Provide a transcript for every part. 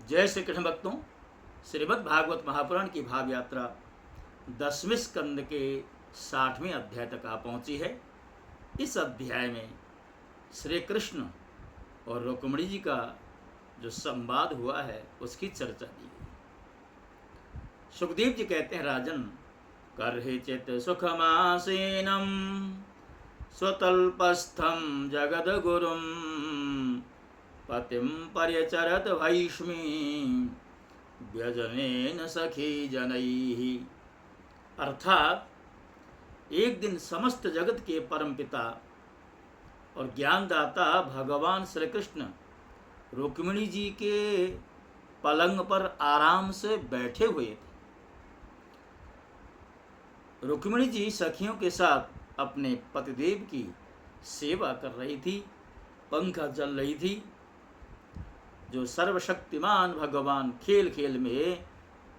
जय श्री कृष्ण भक्तों, श्रीमद् भागवत महापुराण की भाव यात्रा 10वें स्कंद के 60वें अध्याय तक आ पहुंची है। इस अध्याय में श्री कृष्ण और रुक्मिणी जी का जो संवाद हुआ है उसकी चर्चा दी गई। सुखदेव जी कहते हैं, राजन कर्हिचित सुखमासीनम स्वतल्पस्थम जगद्गुरुम पतिम पर्यचरत भैष्मी व्यजनेन सखी जनैः। अर्थात एक दिन समस्त जगत के परमपिता और ज्ञानदाता भगवान श्री कृष्ण रुक्मिणी जी के पलंग पर आराम से बैठे हुए थे। रुक्मिणी जी सखियों के साथ अपने पतिदेव की सेवा कर रही थी, पंखा चल रही थी। जो सर्वशक्तिमान भगवान खेल खेल में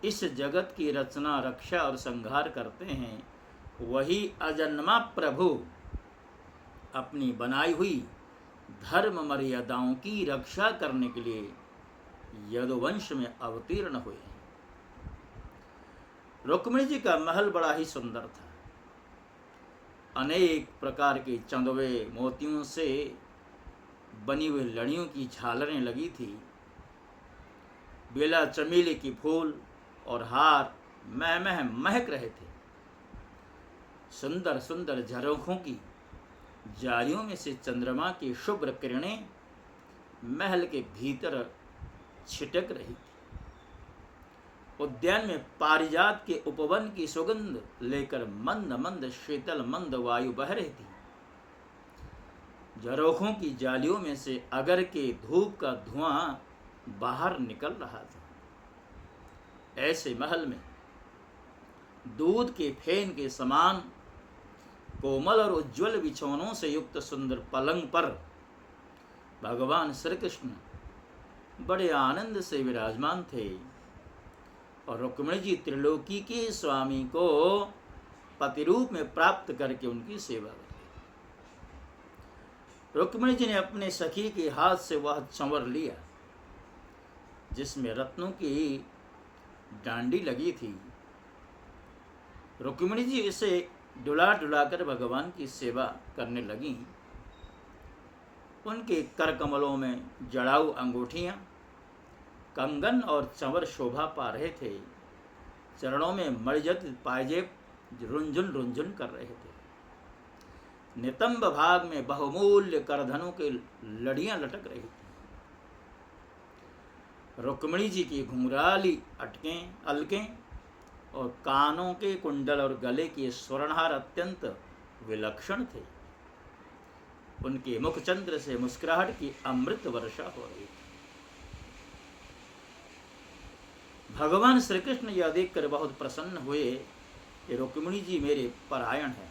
इस जगत की रचना, रक्षा और संहार करते हैं, वही अजन्मा प्रभु अपनी बनाई हुई धर्म मर्यादाओं की रक्षा करने के लिए यदुवंश में अवतीर्ण हुए। रुक्मिणी जी का महल बड़ा ही सुंदर था। अनेक प्रकार के चंदवे मोतियों से बनी हुई लड़ियों की झालरें लगी थी। बेला चमेली की फूल और हार महक रहे थे। सुंदर सुंदर झरोखों की जालियों में से चंद्रमा की शुभ्र किरणें महल के भीतर छिटक रही थी। उद्यान में पारिजात के उपवन की सुगंध लेकर मंद मंद शीतल मंद वायु बह रही थी। झरोखों की जालियों में से अगर के धूप का धुआं बाहर निकल रहा था। ऐसे महल में दूध के फेन के समान कोमल और उज्ज्वल बिछौनों से युक्त सुंदर पलंग पर भगवान श्री कृष्ण बड़े आनंद से विराजमान थे और रुक्मिणी जी त्रिलोकी के स्वामी को पति रूप में प्राप्त करके उनकी सेवा की। रुक्मिणी जी ने अपने सखी के हाथ से वह चंवर लिया जिसमें रत्नों की डांडी लगी थी। रुक्मिणी जी इसे डुला डुला कर भगवान की सेवा करने लगी। उनके कर कमलों में जड़ाऊ अंगूठियां, कंगन और चंवर शोभा पा रहे थे। चरणों में मणिजत पायजेब रुंझुन रुंझुन कर रहे थे। नितंब भाग में बहुमूल्य करधनों की लड़ियां लटक रही थी। रुक्मिणी जी की घुंघराली अलकें और कानों के कुंडल और गले के स्वर्णहार अत्यंत विलक्षण थे। उनके मुखचंद्र से मुस्कुराहट की अमृत वर्षा हो रही थी। भगवान श्री कृष्ण यह देखकर बहुत प्रसन्न हुए कि रुक्मिणी जी मेरे परायण हैं,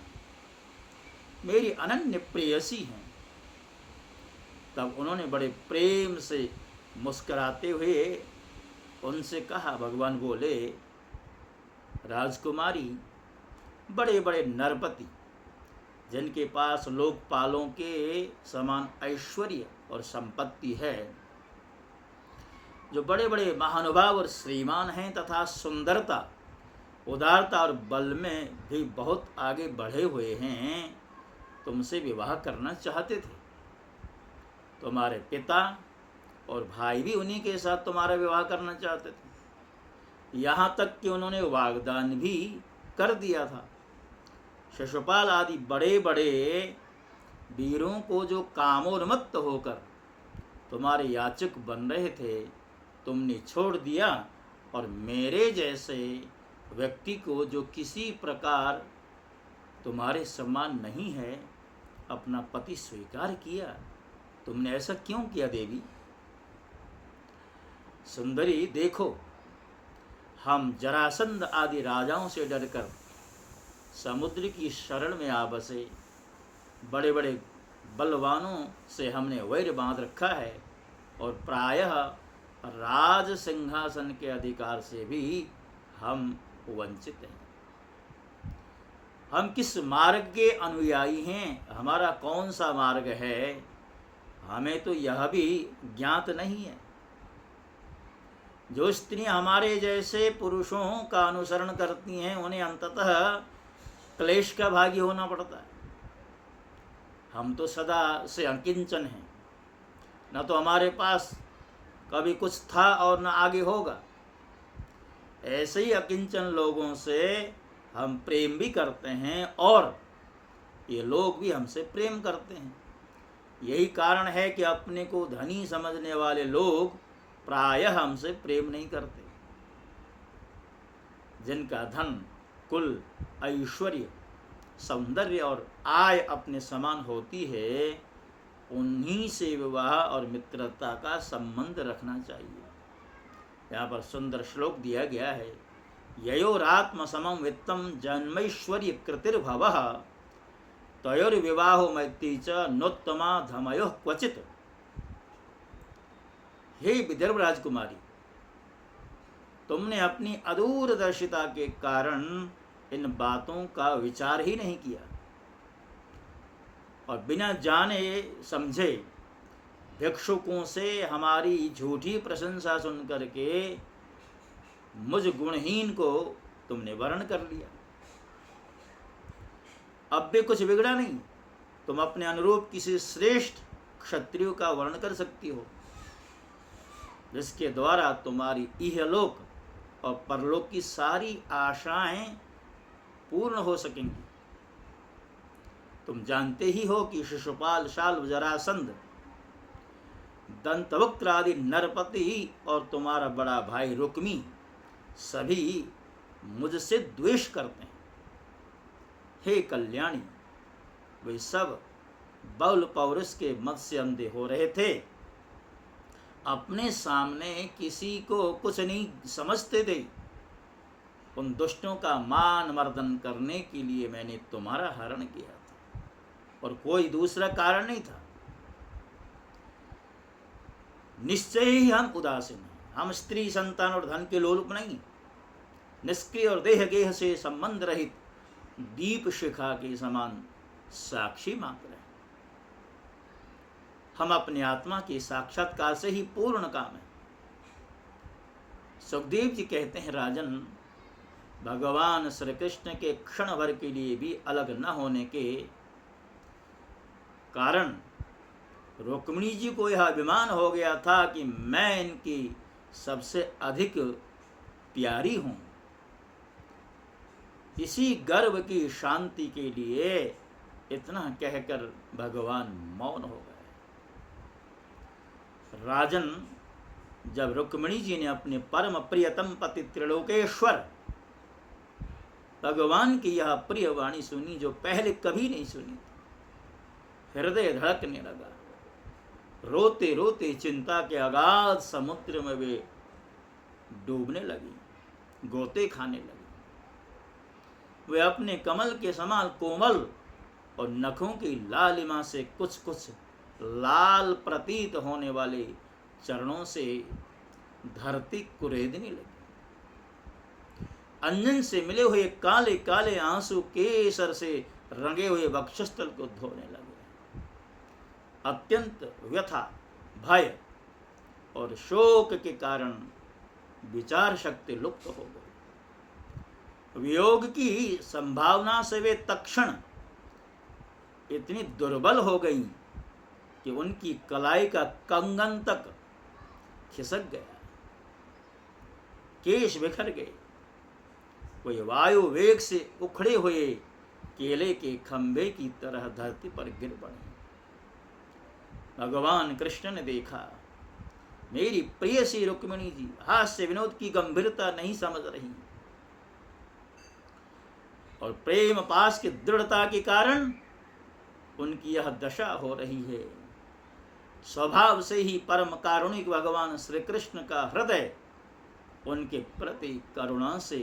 मेरी अनन्य प्रेयसी हैं। तब उन्होंने बड़े प्रेम से मुस्कुराते हुए उनसे कहा, भगवान बोले, राजकुमारी, बड़े बड़े नरपति जिनके पास लोकपालों के समान ऐश्वर्य और संपत्ति है, जो बड़े बड़े महानुभाव और श्रीमान हैं तथा सुंदरता, उदारता और बल में भी बहुत आगे बढ़े हुए हैं, तुमसे विवाह करना चाहते थे। तुम्हारे पिता और भाई भी उन्हीं के साथ तुम्हारा विवाह करना चाहते थे। यहाँ तक कि उन्होंने वाग्दान भी कर दिया था। शिशुपाल आदि बड़े बड़े वीरों को जो कामोन्मत्त होकर तुम्हारे याचक बन रहे थे, तुमने छोड़ दिया और मेरे जैसे व्यक्ति को जो किसी प्रकार तुम्हारे समान नहीं है, अपना पति स्वीकार किया। तुमने ऐसा क्यों किया देवी? सुंदरी, देखो, हम जरासंध आदि राजाओं से डरकर समुद्र की शरण में आ बसे। बड़े बड़े बलवानों से हमने वैर बांध रखा है और प्रायः राज सिंहासन के अधिकार से भी हम वंचित हैं। हम किस मार्ग के अनुयायी हैं, हमारा कौन सा मार्ग है, हमें तो यह भी ज्ञात नहीं है। जो स्त्रियां हमारे जैसे पुरुषों का अनुसरण करती हैं उन्हें अंततः क्लेश का भागी होना पड़ता है। हम तो सदा से अकिंचन हैं, न तो हमारे पास कभी कुछ था और न आगे होगा। ऐसे ही अकिंचन लोगों से हम प्रेम भी करते हैं और ये लोग भी हमसे प्रेम करते हैं। यही कारण है कि अपने को धनी समझने वाले लोग प्रायः हमसे प्रेम नहीं करते। जिनका धन, कुल, ऐश्वर्य, सौंदर्य और आय अपने समान होती है, उन्हीं से विवाह और मित्रता का संबंध रखना चाहिए। यहाँ पर सुंदर श्लोक दिया गया है, ययोरात्म समम वित्तम जन्मैश्वर्य कृतिर्भवः तयोर्विवाहो मैत्री च नोत्तमा धमयो क्वचित। हे विदर्भ राजकुमारी, तुमने अपनी अदूरदर्शिता के कारण इन बातों का विचार ही नहीं किया और बिना जाने समझे भिक्षुकों से हमारी झूठी प्रशंसा सुन करके मुझ गुणहीन को तुमने वर्ण कर लिया। अब भी कुछ बिगड़ा नहीं, तुम अपने अनुरूप किसी श्रेष्ठ क्षत्रिय का वर्ण कर सकती हो, जिसके द्वारा तुम्हारी इहलोक और परलोक की सारी आशाएं पूर्ण हो सकेंगी। तुम जानते ही हो कि शिशुपाल, शाल्व, जरासंध, दंतवक्त्र आदि नरपति और तुम्हारा बड़ा भाई रुक्मी सभी मुझसे द्वेष करते हैं। हे कल्याणी, वे सब बौल पौरुष के मत से अंधे हो रहे थे, अपने सामने किसी को कुछ नहीं समझते थे। उन दुष्टों का मान मर्दन करने के लिए मैंने तुम्हारा हरण किया था और कोई दूसरा कारण नहीं था। निश्चय ही हम उदासीन हैं, हम स्त्री, संतान और धन के लोलुप नहीं, निष्क्रिय और देह गेह से संबंध रहित दीप शिखा के समान साक्षी मात्र है। हम अपने आत्मा के साक्षात्कार से ही पूर्ण काम है। सुखदेव जी कहते हैं, राजन, भगवान श्री कृष्ण के क्षण भर के लिए भी अलग न होने के कारण रुक्मिणी जी को यह अभिमान हो गया था कि मैं इनकी सबसे अधिक प्यारी हूं। इसी गर्व की शांति के लिए इतना कहकर भगवान मौन हो गए। राजन, जब रुक्मिणी जी ने अपने परम प्रियतम पति त्रिलोकेश्वर भगवान की यह प्रिय वाणी सुनी, जो पहले कभी नहीं सुनी, हृदय धड़कने लगा। रोते रोते चिंता के अगाध समुद्र में वे डूबने लगी, गोते खाने लगी। वे अपने कमल के समान कोमल और नखों की लालिमा से कुछ कुछ लाल प्रतीत होने वाले चरणों से धरती कुरेदने लगी। अंजन से मिले हुए काले काले आंसू केसर से रंगे हुए वक्षस्थल को धोने लगे। अत्यंत व्यथा, भय और शोक के कारण विचार शक्ति लुप्त हो गई। वियोग की संभावना से वे तत्क्षण इतनी दुर्बल हो गई कि उनकी कलाई का कंगन तक खिसक गया, केश बिखर गए, कोई वायु वेग से उखड़े हुए केले के खंभे की तरह धरती पर गिर पड़े। भगवान कृष्ण ने देखा, मेरी प्रिय सी रुक्मिणी जी हास्य विनोद की गंभीरता नहीं समझ रही और प्रेम पास की दृढ़ता के कारण उनकी यह दशा हो रही है। स्वभाव से ही परम कारुणिक भगवान श्री कृष्ण का हृदय उनके प्रति करुणा से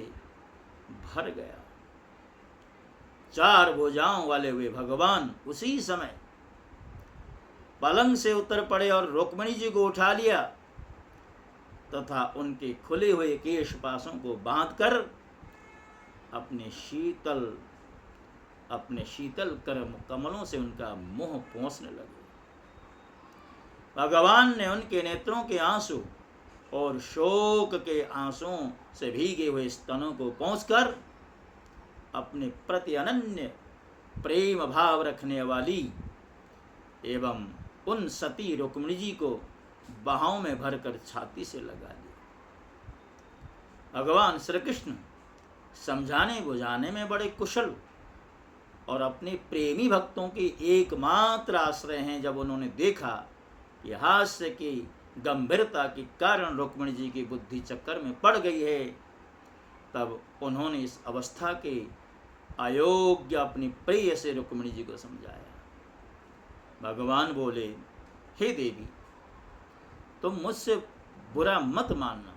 भर गया। चार भुजाओं वाले वे भगवान उसी समय पलंग से उतर पड़े और रुक्मिणी जी को उठा लिया तथा उनके खुले हुए केश पासों को बांधकर अपने शीतल कमलों से उनका मुंह पोंछने लगे। भगवान ने उनके नेत्रों के आंसू और शोक के आंसुओं से भीगे हुए स्तनों को पहुंचकर अपने प्रति अनन्य प्रेम भाव रखने वाली एवं उन सती रुक्मिणी जी को बाहों में भरकर छाती से लगा दिया। भगवान श्री कृष्ण समझाने बुझाने में बड़े कुशल और अपने प्रेमी भक्तों के एकमात्र आश्रय हैं। जब उन्होंने देखा कि हास्य की गंभीरता के कारण रुक्मिणी जी की बुद्धि चक्कर में पड़ गई है, तब उन्होंने इस अवस्था के अयोग्य अपनी प्रिय से रुक्मिणी जी को समझाया। भगवान बोले, हे देवी, तुम मुझसे बुरा मत मानना,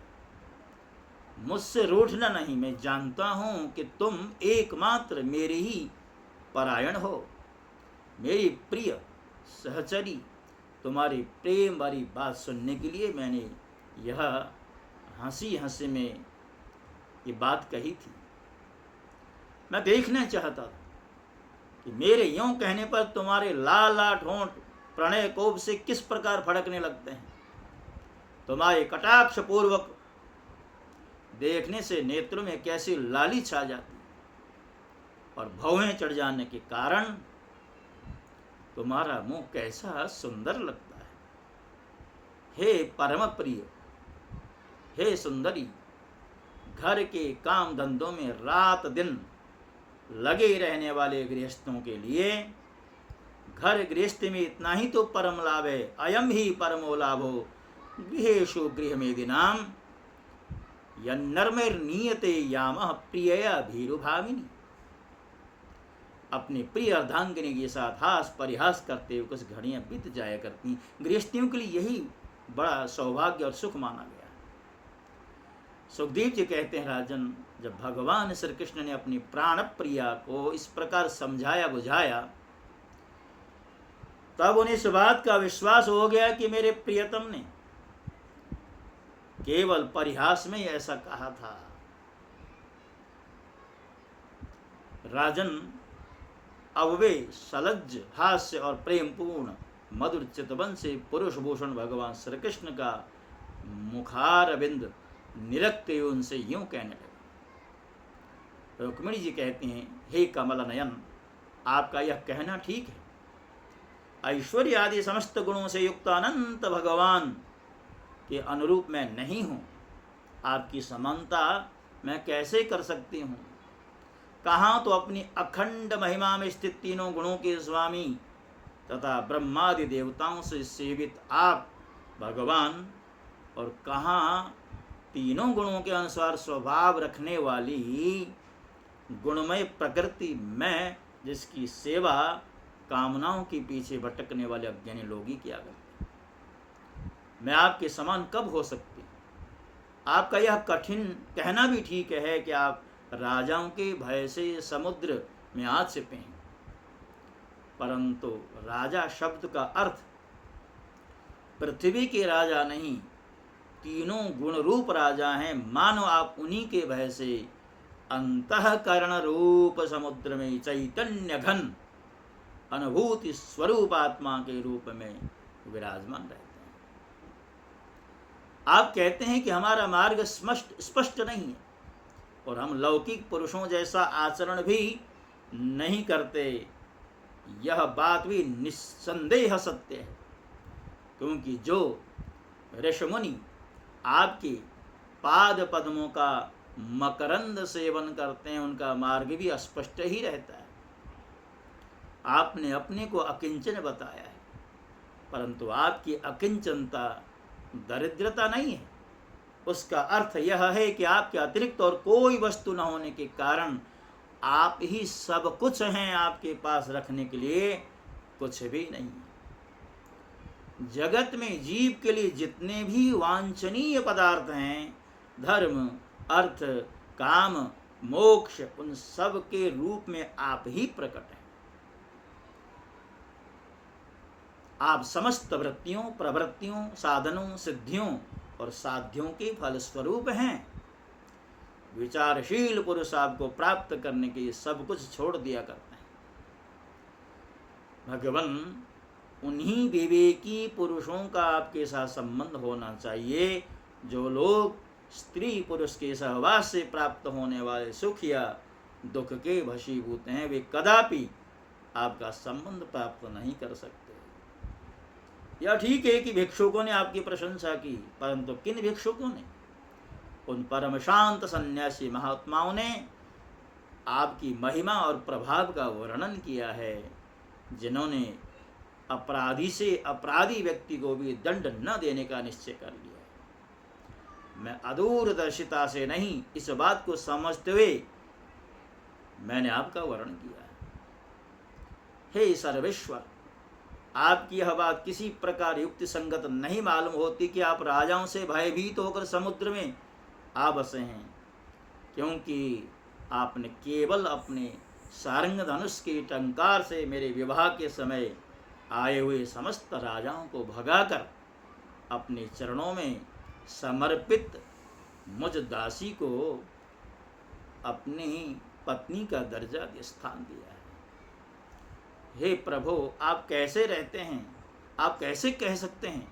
मुझसे रूठना नहीं। मैं जानता हूं कि तुम एकमात्र मेरे ही परायण हो, मेरी प्रिय सहचरी। तुम्हारी प्रेम वाली बात सुनने के लिए मैंने यह हंसी हंसी में ये बात कही थी। मैं देखना चाहता था कि मेरे यूं कहने पर तुम्हारे लाल लाल होंठ प्रणय कोप से किस प्रकार फड़कने लगते हैं। तुम्हारे कटाक्ष पूर्वक देखने से नेत्रों में कैसी लाली छा जाती और भौहें चढ़ जाने के कारण तुम्हारा मुंह कैसा सुंदर लगता है। हे परम प्रिय, हे सुंदरी, घर के काम धंधों में रात दिन लगे रहने वाले गृहस्थों के लिए घर गृहस्थी में इतना ही तो परम लाभ है। अयम ही परमो लाभो गृहेषु गृहमेदिनाम यन्नर्मैर्नीयते यामः प्रियया भीरुभाविनी। अपने प्रिय अर्धांगिनी के साथ हास परिहास करते हुए कुछ घड़ियां बीत जाया करती। गृहस्थियों के लिए यही बड़ा सौभाग्य और सुख माना गया। सुखदेव जी कहते हैं, राजन, जब भगवान श्री कृष्ण ने अपनी प्राण प्रिया को इस प्रकार समझाया बुझाया, तब उन्हें इस बात का विश्वास हो गया कि मेरे प्रियतम ने केवल परिहास में ही ऐसा कहा था। राजन, अब वे सलज्ज हास्य और प्रेमपूर्ण मधुर चितवन से पुरुष भूषण भगवान श्री कृष्ण का मुखारविंद निरखते हुए उनसे यूं कहने लगे। रुक्मिणी जी कहती हैं, हे कमल नयन, आपका यह कहना ठीक है। ऐश्वर्य आदि समस्त गुणों से युक्त अनंत भगवान के अनुरूप मैं नहीं हूँ। आपकी समानता मैं कैसे कर सकती हूँ। कहाँ तो अपनी अखंड महिमा में स्थित तीनों गुणों के स्वामी तथा ब्रह्मादि देवताओं से सेवित आप भगवान, और कहाँ तीनों गुणों के अनुसार स्वभाव रखने वाली गुणमय प्रकृति मैं, जिसकी सेवा कामनाओं के पीछे भटकने वाले अज्ञानी लोग ही किया करते। मैं आपके समान कब हो सकती। आपका यह कठिन कहना भी ठीक है कि आप राजाओं के भय से समुद्र में आज से हैं, परंतु राजा शब्द का अर्थ पृथ्वी के राजा नहीं, तीनों गुण रूप राजा हैं। मानो आप उन्हीं के भय से अंतःकरण रूप समुद्र में चैतन्य घन अनुभूति स्वरूप आत्मा के रूप में विराजमान रहते हैं। आप कहते हैं कि हमारा मार्ग स्पष्ट नहीं है और हम लौकिक पुरुषों जैसा आचरण भी नहीं करते। यह बात भी निस्संदेह सत्य है, क्योंकि जो ऋषिमुनि आपके पाद पद्मों का मकरंद सेवन करते हैं, उनका मार्ग भी अस्पष्ट ही रहता है। आपने अपने को अकिंचन बताया है, परंतु आपकी अकिंचनता दरिद्रता नहीं है। उसका अर्थ यह है कि आपके अतिरिक्त और कोई वस्तु न होने के कारण आप ही सब कुछ हैं। आपके पास रखने के लिए कुछ भी नहीं है। जगत में जीव के लिए जितने भी वांछनीय पदार्थ हैं, धर्म, अर्थ, काम, मोक्ष, उन सब के रूप में आप ही प्रकट हैं। आप समस्त वृत्तियों, प्रवृत्तियों, साधनों, सिद्धियों और साध्यों के फलस्वरूप हैं। विचारशील पुरुष आपको प्राप्त करने के लिए सब कुछ छोड़ दिया करते हैं। भगवान, उन्हीं विवेकी पुरुषों का आपके साथ संबंध होना चाहिए जो लोग स्त्री पुरुष के सहवास से प्राप्त होने वाले सुख या दुख के भशीभूत हैं, वे कदापि आपका संबंध प्राप्त नहीं कर सकते। यह ठीक है कि भिक्षुकों ने आपकी प्रशंसा की, परंतु किन भिक्षुकों ने? उन परम शांत सन्यासी महात्माओं ने आपकी महिमा और प्रभाव का वर्णन किया है, जिन्होंने अपराधी से अपराधी व्यक्ति को भी दंड न देने का निश्चय कर लिया है। मैं अदूरदर्शिता से नहीं, इस बात को समझते हुए मैंने आपका वर्णन किया है। हे सर्वेश्वर, आपकी यह बात किसी प्रकार युक्ति संगत नहीं मालूम होती कि आप राजाओं से भयभीत होकर समुद्र में आ बसे हैं, क्योंकि आपने केवल अपने सारंग धनुष के टंकार से मेरे विवाह के समय आए हुए समस्त राजाओं को भगाकर अपने चरणों में समर्पित मुझ दासी को अपनी पत्नी का दर्जा स्थान दिया है। हे प्रभु, आप कैसे रहते हैं? आप कैसे कह सकते हैं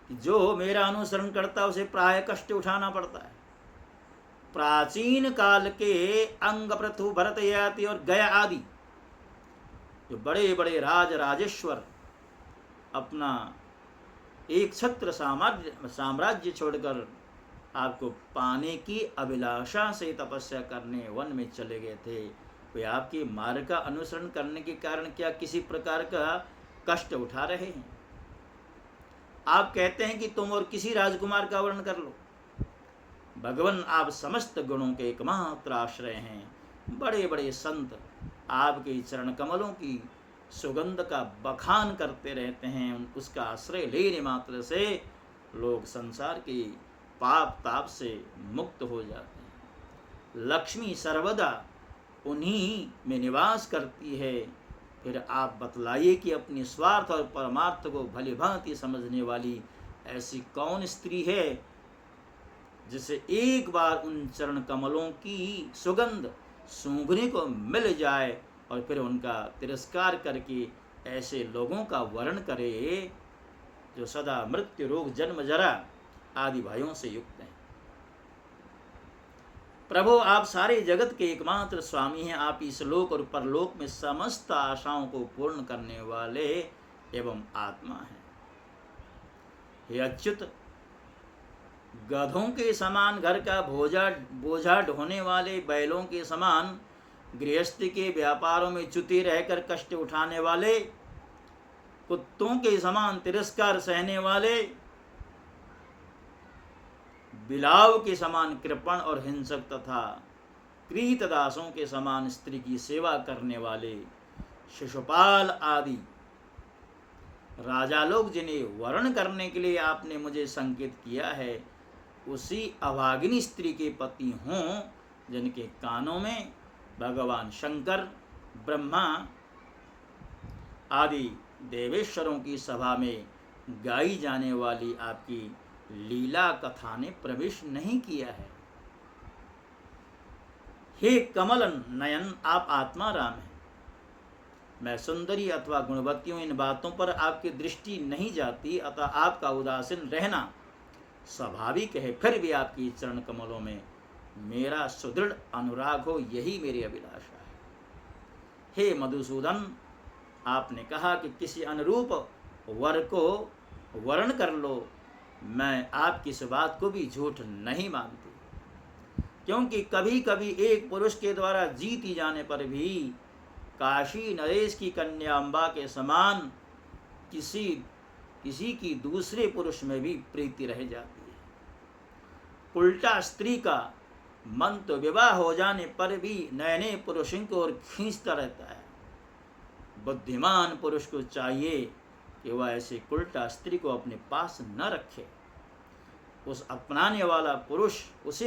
कि जो मेरा अनुसरण करता है उसे प्राय कष्ट उठाना पड़ता है? प्राचीन काल के अंग प्रथु भरत याति और गया आदि जो बड़े बड़े राजेश्वर अपना एक छत्र साम्राज्य छोड़कर आपको पाने की अभिलाषा से तपस्या करने वन में चले गए थे, वे आपके मार्ग का अनुसरण करने के कारण क्या किसी प्रकार का कष्ट उठा रहे हैं? आप कहते हैं कि तुम और किसी राजकुमार का वर्णन कर लो। भगवान, आप समस्त गुणों के एकमात्र आश्रय हैं। बड़े बड़े संत आपके चरण कमलों की सुगंध का बखान करते रहते हैं। उसका आश्रय लेने मात्र से लोग संसार के पाप ताप से मुक्त हो जाते हैं। लक्ष्मी सर्वदा उन्हीं में निवास करती है। फिर आप बतलाइए कि अपनी स्वार्थ और परमार्थ को भली भांति समझने वाली ऐसी कौन स्त्री है जिसे एक बार उन चरण कमलों की सुगंध सूंघने को मिल जाए और फिर उनका तिरस्कार करके ऐसे लोगों का वर्णन करे जो सदा मृत्यु, रोग, जन्म, जरा आदि भयों से युक्त हैं। प्रभु, आप सारे जगत के एकमात्र स्वामी हैं। आप इस लोक और परलोक में समस्त आशाओं को पूर्ण करने वाले एवं आत्मा हैं। हे अच्युत, गधों के समान घर का बोझा ढोने वाले, बैलों के समान गृहस्थी के व्यापारों में च्युति रहकर कष्ट उठाने वाले, कुत्तों के समान तिरस्कार सहने वाले, बिलाव के समान कृपण और हिंसक तथा कृतदासों के समान स्त्री की सेवा करने वाले, शिशुपाल आदि राजा लोग जिन्हें वर्ण करने के लिए आपने मुझे संकेत किया है, उसी अभागिनी स्त्री के पति हों जिनके कानों में भगवान शंकर, ब्रह्मा आदि देवेश्वरों की सभा में गाई जाने वाली आपकी लीला कथा ने प्रवेश नहीं किया है। हे कमल नयन, आप आत्मा राम हैं। मैं सुंदरी अथवा गुणवती हूँ, इन बातों पर आपकी दृष्टि नहीं जाती, अतः आपका उदासीन रहना स्वाभाविक है। फिर भी आपकी चरण कमलों में मेरा सुदृढ़ अनुराग हो, यही मेरी अभिलाषा है। हे मधुसूदन, आपने कहा कि किसी अनुरूप वर को वर्ण कर लो। मैं आपकी इस बात को भी झूठ नहीं मानती, क्योंकि कभी कभी एक पुरुष के द्वारा जीती जाने पर भी काशी नरेश की कन्या अम्बा के समान किसी की दूसरे पुरुष में भी प्रीति रह जाती है। उल्टा स्त्री का मन तो विवाह हो जाने पर भी नए नए पुरुषों को ओर खींचता रहता है। बुद्धिमान पुरुष को चाहिए कि वह ऐसे उल्टा स्त्री को अपने पास न रखे। उसे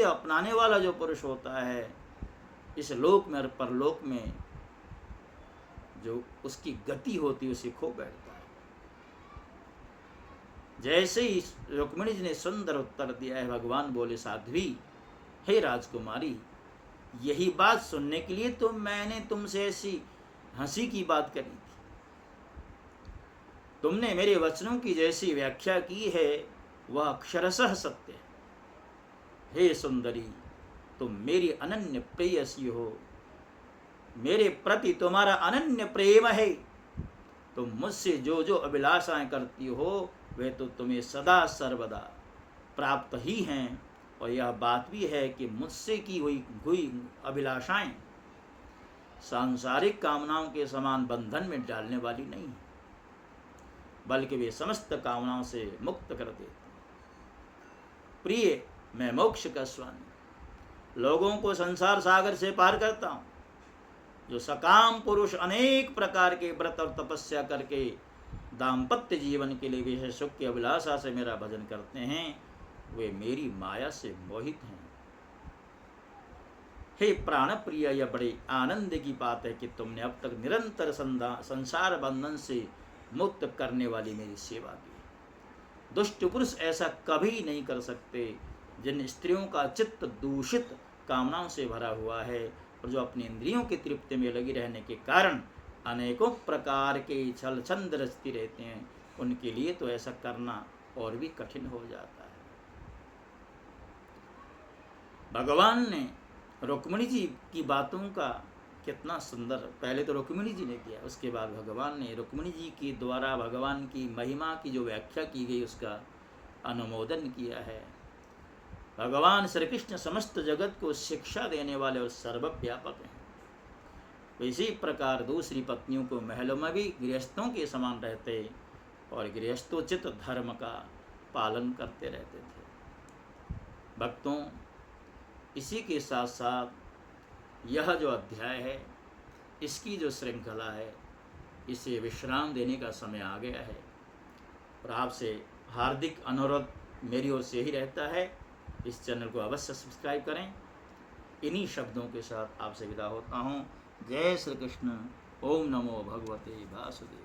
अपनाने वाला जो पुरुष होता है, इस लोक में और परलोक में जो उसकी गति होती है उसे खो बैठता है। जैसे ही रुक्मिणी जी ने सुंदर उत्तर दिया है, भगवान बोले, साध्वी, हे राजकुमारी, यही बात सुनने के लिए तो मैंने तुमसे ऐसी हंसी की बात करी थी। तुमने मेरे वचनों की जैसी व्याख्या की है, वह अक्षरशः सत्य है। हे सुंदरी, तुम मेरी अनन्य प्रेयसी हो, मेरे प्रति तुम्हारा अनन्य प्रेम है। तुम मुझसे जो जो अभिलाषाएं करती हो वे तो तुम्हें सदा सर्वदा प्राप्त ही हैं। और यह बात भी है कि मुझसे की हुई अभिलाषाएं सांसारिक कामनाओं के समान बंधन में डालने वाली नहीं है, बल्कि वे समस्त कामनाओं से मुक्त कर देती। प्रिय, मैं मोक्ष का स्वामी लोगों को संसार सागर से पार करता हूँ। जो सकाम पुरुष अनेक प्रकार के व्रत और तपस्या करके दाम्पत्य जीवन के लिए विशेष सुख की अभिलाषा से मेरा भजन करते हैं, वे मेरी माया से मोहित हैं। हे प्राण प्रिय, यह बड़े आनंद की बात है कि तुमने अब तक निरंतर संसार बंधन से मुक्त करने वाली मेरी सेवा की। दुष्ट पुरुष ऐसा कभी नहीं कर सकते। जिन स्त्रियों का चित्त दूषित कामनाओं से भरा हुआ है और जो अपनी इंद्रियों की तृप्ति में लगी रहने के कारण अनेकों प्रकार के छल छंद रचती रहते हैं, उनके लिए तो ऐसा करना और भी कठिन हो जाता है। भगवान ने रुक्मिणी जी की बातों का कितना सुंदर, पहले तो रुक्मिणी जी ने किया, उसके बाद भगवान ने रुक्मिणी जी के द्वारा भगवान की महिमा की जो व्याख्या की गई उसका अनुमोदन किया है। भगवान श्री कृष्ण समस्त जगत को शिक्षा देने वाले और सर्वव्यापक हैं। तो इसी प्रकार दूसरी पत्नियों को महलों में भी गृहस्थों के समान रहते और गृहस्थोचित धर्म का पालन करते रहते थे। भक्तों, इसी के साथ साथ यह जो अध्याय है, इसकी जो श्रृंखला है, इसे विश्राम देने का समय आ गया है। और आपसे हार्दिक अनुरोध मेरी ओर से ही रहता है, इस चैनल को अवश्य सब्सक्राइब करें। इन्हीं शब्दों के साथ आपसे विदा होता हूँ। जय श्री कृष्ण। ओम नमो भगवते वासुदेव।